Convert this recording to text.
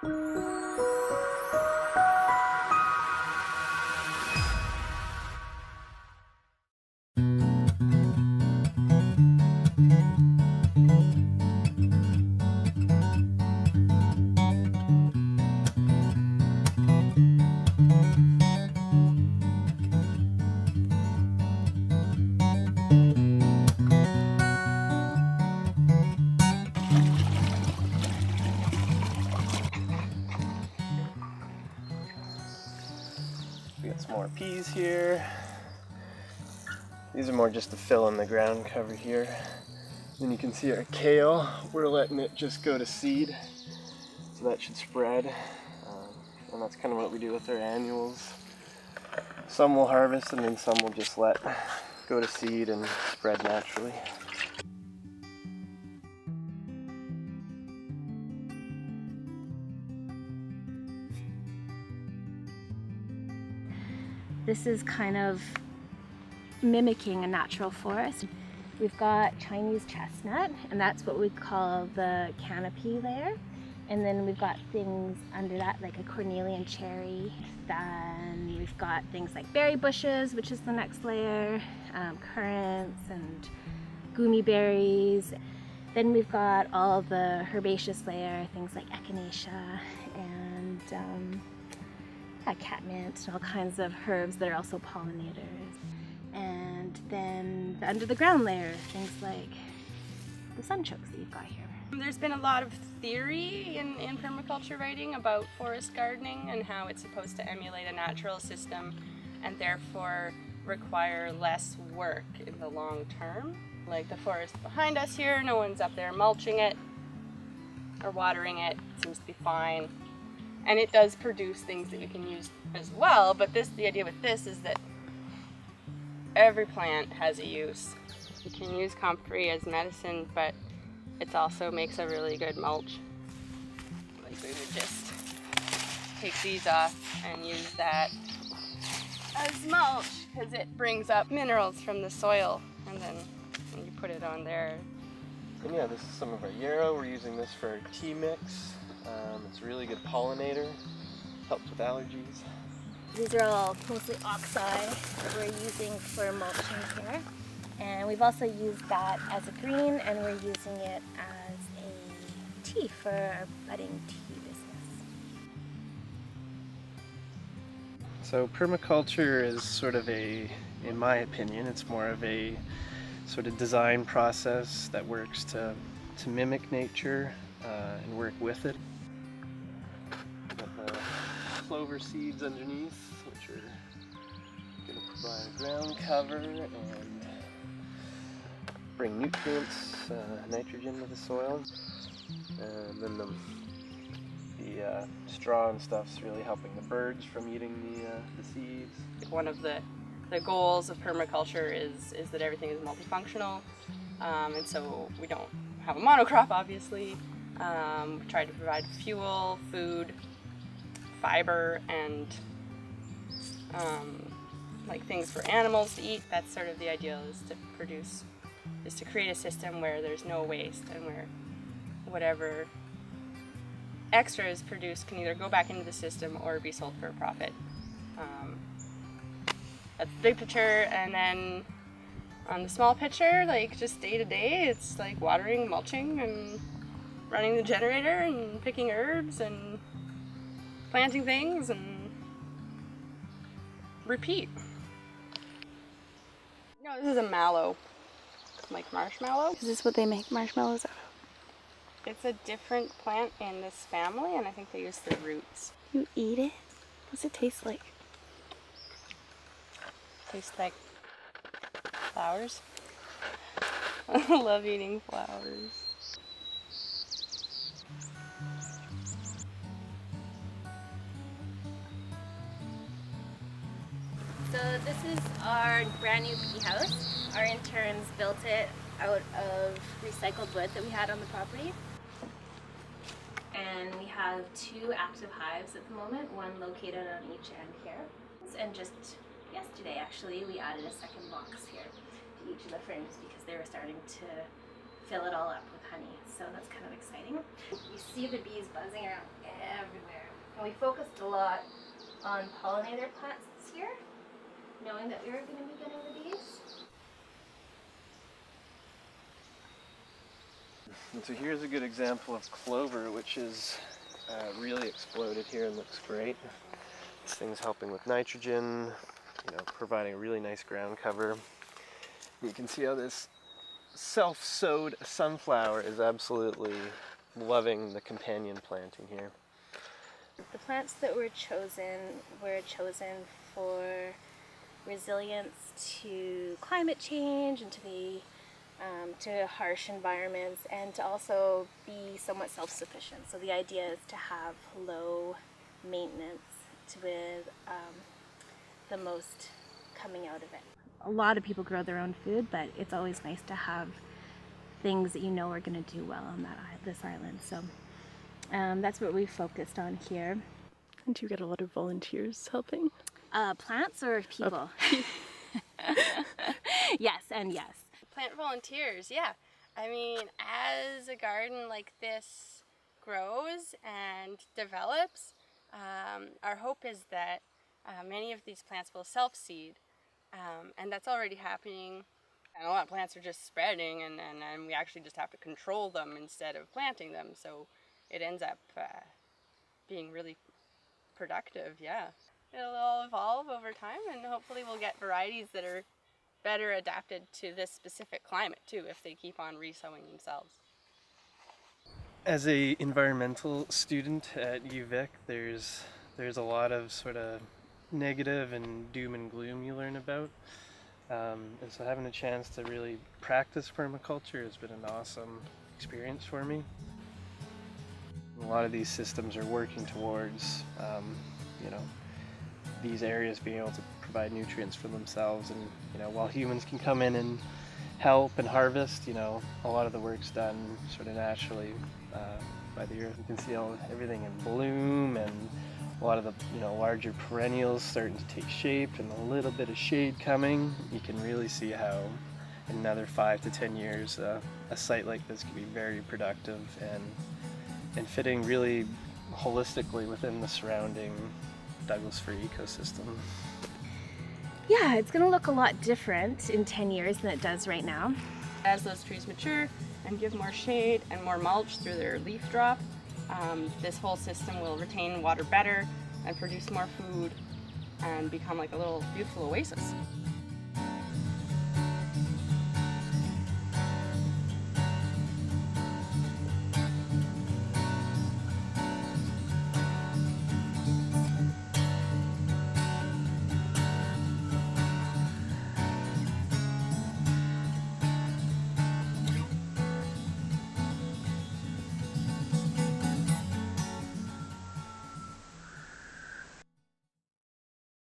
We got some more peas here. These are more just to fill in the ground cover here. Then you can see our kale. We're letting it just go to seed, so that should spread. And that's kind of what we do with our annuals. Some we'll harvest and then some we'll just let go to seed and spread naturally. This is kind of mimicking a natural forest. We've got Chinese chestnut, and that's what we call the canopy layer. And then we've got things under that like a cornelian cherry. Then we've got things like berry bushes, which is the next layer, currants and gummy berries. Then we've got all the herbaceous layer, things like echinacea and catmint, all kinds of herbs that are also pollinators. And then the under the ground layer, things like the sunchokes that you've got here. There's been a lot of theory in permaculture writing about forest gardening and how it's supposed to emulate a natural system and therefore require less work in the long term. Like the forest behind us here, no one's up there mulching it or watering it. It seems to be fine. And it does produce things that you can use as well, but the idea with this is that every plant has a use. You can use comfrey as medicine, but it also makes a really good mulch. Like we would just take these off and use that as mulch because it brings up minerals from the soil, and then when you put it on there. And yeah, this is some of our yarrow. We're using this for our tea mix. It's a really good pollinator, helps with allergies. These are all mostly oxeye that we're using for mulching here. And we've also used that as a green, and we're using it as a tea for our budding tea business. So permaculture is sort of in my opinion, it's more of a sort of design process that works to mimic nature and work with it. Got the clover seeds underneath, which are going to provide ground cover and bring nutrients, nitrogen to the soil. And then the straw and stuff's really helping the birds from eating the seeds. One of the goals of permaculture is that everything is multifunctional, and so we don't have a monocrop, obviously. We try to provide fuel, food, fiber, and like things for animals to eat. That's sort of the ideal, is to create a system where there's no waste and where whatever extra is produced can either go back into the system or be sold for a profit. That's the big picture, and then on the small picture, like just day to day, it's like watering, mulching, and running the generator, and picking herbs, and planting things, and repeat. No, this is a mallow, like marshmallow. Is this what they make marshmallows out of? It's a different plant in this family, and I think they use the roots. You eat it? What's it taste like? Tastes like flowers. I love eating flowers. So this is our brand new bee house. Our interns built it out of recycled wood that we had on the property. And we have 2 active hives at the moment, one located on each end here. And just yesterday, actually, we added a second box here to each of the frames because they were starting to fill it all up with honey. So that's kind of exciting. You see the bees buzzing around everywhere. And we focused a lot on pollinator plants this year, knowing that we were going to be getting the bees. And so here's a good example of clover, which is really exploded here and looks great. This thing's helping with nitrogen, providing a really nice ground cover. You can see how this self-sowed sunflower is absolutely loving the companion planting here. The plants that were chosen for resilience to climate change and to harsh environments, and to also be somewhat self-sufficient. So the idea is to have low maintenance with the most coming out of it. A lot of people grow their own food, but it's always nice to have things that you know are going to do well on this island. So that's what we focused on here. And you get a lot of volunteers helping? Plants or people? Yes and yes. Plant volunteers, yeah. I mean, as a garden like this grows and develops, our hope is that many of these plants will self-seed, and that's already happening. And a lot of plants are just spreading, and we actually just have to control them instead of planting them, so it ends up being really productive, yeah. It'll all evolve over time, and hopefully we'll get varieties that are better adapted to this specific climate too, if they keep on re-sowing themselves. As a environmental student at UVic, there's a lot of sort of negative and doom and gloom you learn about. And so having a chance to really practice permaculture has been an awesome experience for me. A lot of these systems are working towards, these areas being able to provide nutrients for themselves, and while humans can come in and help and harvest, a lot of the work's done sort of naturally by the earth. You can see everything in bloom, and a lot of the larger perennials starting to take shape, and a little bit of shade coming. You can really see how in another 5 to 10 years a site like this can be very productive and fitting really holistically within the surrounding Douglas fir ecosystem. Yeah, it's going to look a lot different in 10 years than it does right now. As those trees mature and give more shade and more mulch through their leaf drop, this whole system will retain water better and produce more food and become like a little beautiful oasis.